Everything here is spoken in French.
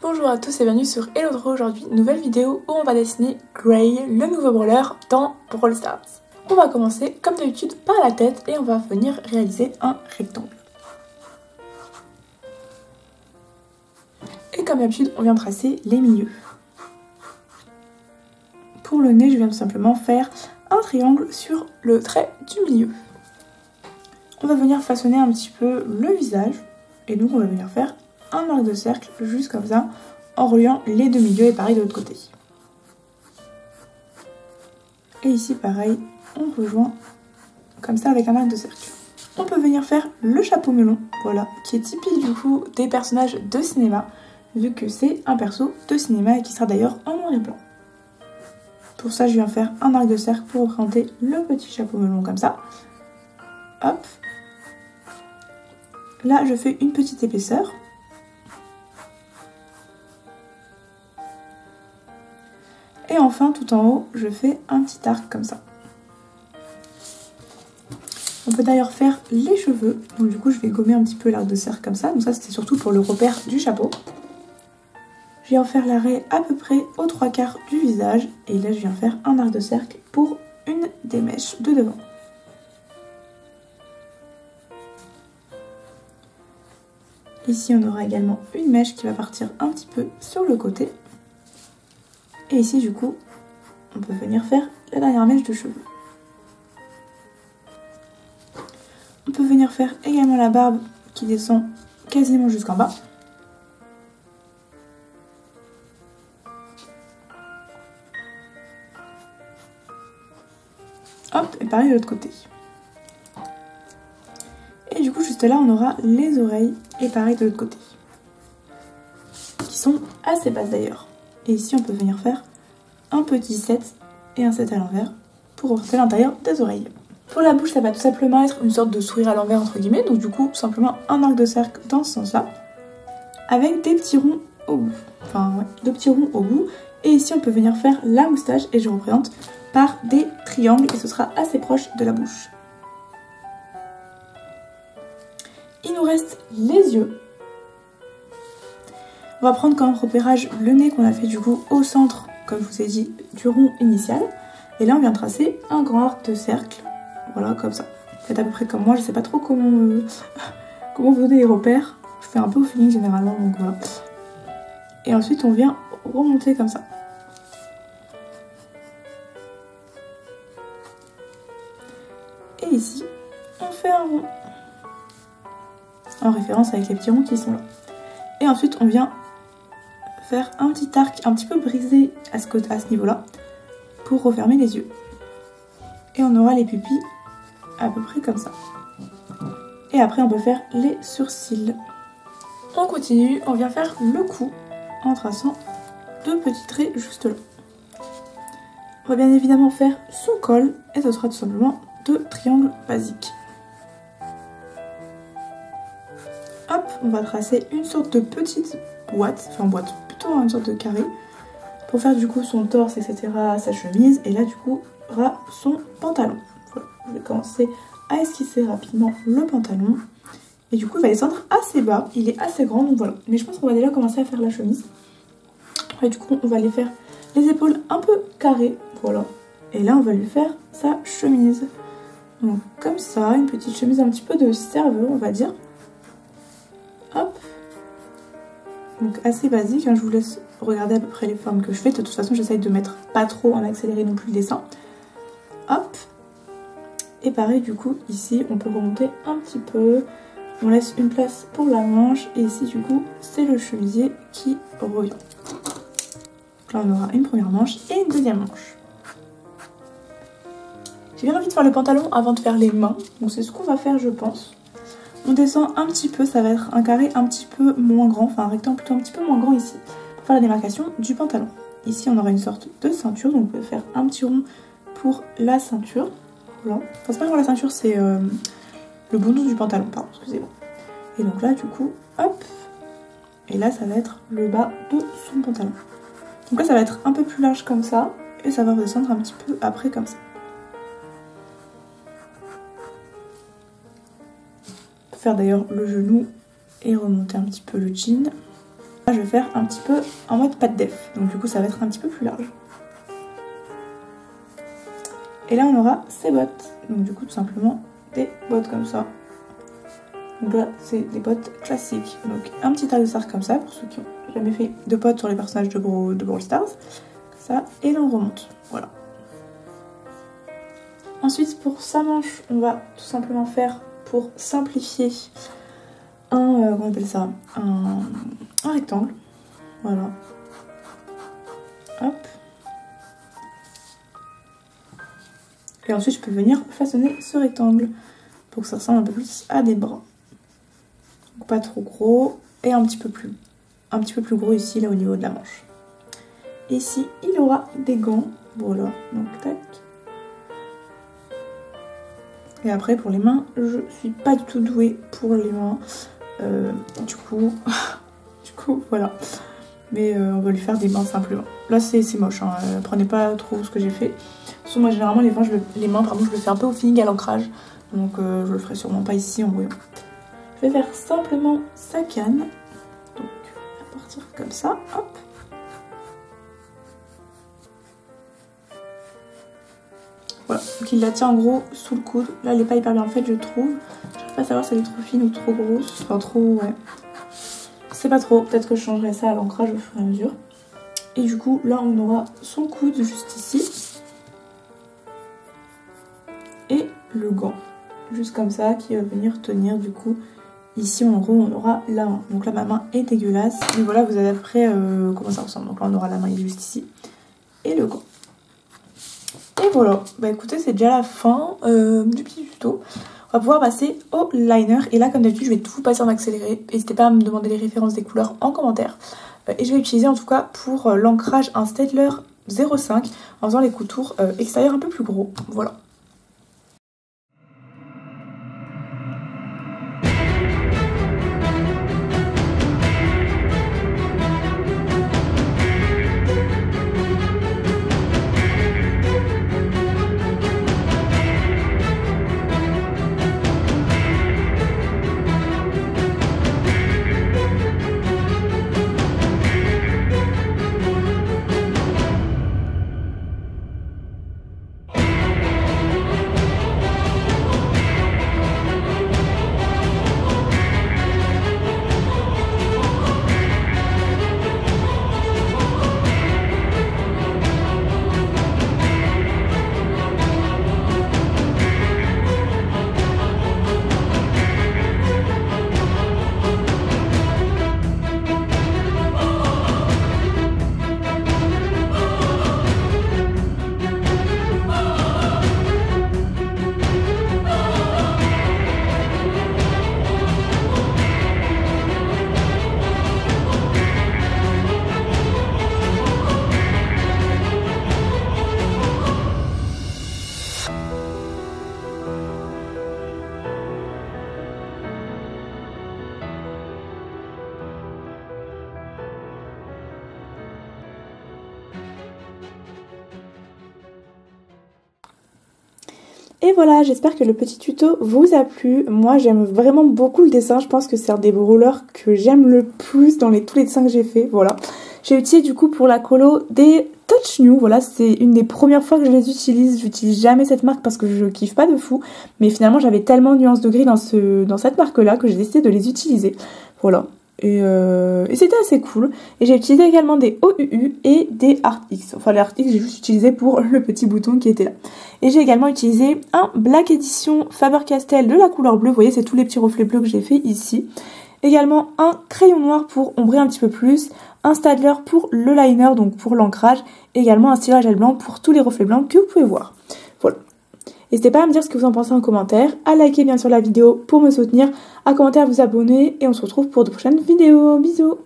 Bonjour à tous et bienvenue sur Hello Draw. Aujourd'hui, nouvelle vidéo où on va dessiner Gray, le nouveau brawler dans Brawl Stars. On va commencer comme d'habitude par la tête et on va venir réaliser un rectangle. Et comme d'habitude, on vient tracer les milieux. Pour le nez, je viens tout simplement faire un triangle sur le trait du milieu. On va venir façonner un petit peu le visage et donc on va venir faire un arc de cercle juste comme ça en reliant les deux milieux et pareil de l'autre côté. Et ici pareil, on rejoint comme ça avec un arc de cercle. On peut venir faire le chapeau melon, voilà, qui est typique du coup des personnages de cinéma, vu que c'est un perso de cinéma et qui sera d'ailleurs en noir et blanc. Pour ça, je viens faire un arc de cercle pour représenter le petit chapeau melon comme ça. Hop. Là, je fais une petite épaisseur. Et enfin, tout en haut, je fais un petit arc comme ça. On peut d'ailleurs faire les cheveux. Donc du coup, je vais gommer un petit peu l'arc de cercle comme ça. Donc ça, c'était surtout pour le repère du chapeau. Je viens faire l'arrêt à peu près aux 3/4 du visage. Et là, je viens faire un arc de cercle pour une des mèches de devant. Ici, on aura également une mèche qui va partir un petit peu sur le côté. Et ici, du coup, on peut venir faire la dernière mèche de cheveux. On peut venir faire également la barbe qui descend quasiment jusqu'en bas. Hop, et pareil de l'autre côté. Et du coup, juste là, on aura les oreilles et pareil de l'autre côté. Qui sont assez basses d'ailleurs. Et ici, on peut venir faire un petit 7 et un 7 à l'envers pour remonter l'intérieur des oreilles. Pour la bouche, ça va tout simplement être une sorte de sourire à l'envers entre guillemets. Donc du coup, simplement un arc de cercle dans ce sens-là. Avec des petits ronds au bout. Enfin, ouais, deux petits ronds au bout. Et ici, on peut venir faire la moustache et je représente par des triangles. Et ce sera assez proche de la bouche. Il nous reste les yeux. On va prendre comme repérage le nez qu'on a fait du coup au centre, comme je vous ai dit, du rond initial. Et là, on vient tracer un grand arc de cercle. Voilà, comme ça. Faites à peu près comme moi, je sais pas trop comment, comment vous donner les repères. Je fais un peu au feeling généralement, donc voilà. Et ensuite, on vient remonter comme ça. Et ici, on fait un rond. En référence avec les petits ronds qui sont là. Et ensuite, on vient faire un petit arc un petit peu brisé à ce niveau-là pour refermer les yeux. Et on aura les pupilles à peu près comme ça. Et après, on peut faire les sourcils. On continue, on vient faire le cou en traçant deux petits traits juste là. On va bien évidemment faire son col et ce sera tout simplement deux triangles basiques. Hop, on va tracer une sorte de petite boîte, enfin boîte, plutôt une sorte de carré, pour faire du coup son torse, etc., sa chemise, et là du coup, aura son pantalon. Voilà, je vais commencer à esquisser rapidement le pantalon, et du coup il va descendre assez bas, il est assez grand, donc voilà. Mais je pense qu'on va déjà commencer à faire la chemise. Et du coup, on va aller faire les épaules un peu carrées, voilà, et là on va lui faire sa chemise. Donc comme ça, une petite chemise un petit peu de serveur, on va dire. Hop, donc assez basique, hein, je vous laisse regarder à peu près les formes que je fais. De toute façon, j'essaye de mettre pas trop en accéléré non plus le dessin. Hop, et pareil du coup, ici, on peut remonter un petit peu. On laisse une place pour la manche, et ici du coup, c'est le chemisier qui revient. Donc là, on aura une première manche et une deuxième manche. J'ai bien envie de faire le pantalon avant de faire les mains, donc c'est ce qu'on va faire je pense. On descend un petit peu, ça va être un carré un petit peu moins grand, enfin un rectangle plutôt un petit peu moins grand ici, pour faire la démarcation du pantalon. Ici on aura une sorte de ceinture, donc on peut faire un petit rond pour la ceinture. Voilà. Enfin c'est pas pour la ceinture, c'est le bout du pantalon, pardon, excusez-moi. Et donc là du coup, hop, et là ça va être le bas de son pantalon. Donc là ça va être un peu plus large comme ça, et ça va redescendre un petit peu après comme ça. Faire d'ailleurs le genou et remonter un petit peu le jean. Là, je vais faire un petit peu en mode pâte def, donc du coup ça va être un petit peu plus large. Et là on aura ces bottes, donc du coup tout simplement des bottes comme ça. Donc là c'est des bottes classiques, donc un petit tailleur comme ça pour ceux qui ont jamais fait de bottes sur les personnages de Brawl Stars. Ça, et là on remonte, voilà. Ensuite pour sa manche, on va tout simplement faire, pour simplifier, comment on appelle ça, un rectangle, voilà. Hop. Et ensuite je peux venir façonner ce rectangle pour que ça ressemble un peu plus à des bras. Donc pas trop gros et un petit peu plus gros ici là au niveau de la manche. Et ici il aura des gants, voilà, donc tac. Et après pour les mains, je suis pas du tout douée pour les mains, du coup voilà. Mais on va lui faire des mains simplement. Là c'est moche, hein. Prenez pas trop ce que j'ai fait. Surtout moi généralement les mains, je le fais un peu au feeling à l'ancrage. Donc je le ferai sûrement pas ici en brouillon. Je vais faire simplement sa canne. Donc à partir comme ça, hop. Voilà, donc il la tient en gros sous le coude. Là elle est pas hyper bien faite je trouve. Je ne sais pas savoir si elle est trop fine ou trop grosse. Enfin trop, ouais. C'est pas trop, peut-être que je changerai ça à l'ancrage au fur et à mesure. Et du coup là on aura son coude juste ici. Et le gant, juste comme ça, qui va venir tenir du coup. Ici en gros on aura la main. Donc là ma main est dégueulasse. Mais voilà vous avez après comment ça ressemble. Donc là on aura la main juste ici. Et le gant. Et voilà, bah écoutez c'est déjà la fin du petit tuto. On va pouvoir passer au liner. Et là comme d'habitude je vais tout vous passer en accéléré. N'hésitez pas à me demander les références des couleurs en commentaire. Et je vais utiliser en tout cas pour l'ancrage un Staedtler 0,5 en faisant les contours extérieurs un peu plus gros. Voilà. Et voilà, j'espère que le petit tuto vous a plu. Moi j'aime vraiment beaucoup le dessin, je pense que c'est un des brawlers que j'aime le plus dans tous les dessins que j'ai fait, voilà. J'ai utilisé du coup pour la colo des Touch New, voilà, c'est une des premières fois que je les utilise. J'utilise jamais cette marque parce que je kiffe pas de fou, mais finalement j'avais tellement de nuances de gris dans cette marque là que j'ai décidé de les utiliser, voilà. Et c'était assez cool. Et j'ai utilisé également des OUU et des ArtX. Enfin les ArtX j'ai juste utilisé pour le petit bouton qui était là. Et j'ai également utilisé un Black Edition Faber-Castell de la couleur bleue. Vous voyez c'est tous les petits reflets bleus que j'ai fait ici. Également un crayon noir pour ombrer un petit peu plus. Un Staedtler pour le liner, donc pour l'ancrage. Également un stylo à gel blanc pour tous les reflets blancs que vous pouvez voir. Voilà. N'hésitez pas à me dire ce que vous en pensez en commentaire, à liker bien sûr la vidéo pour me soutenir, à commenter, à vous abonner et on se retrouve pour de prochaines vidéos. Bisous!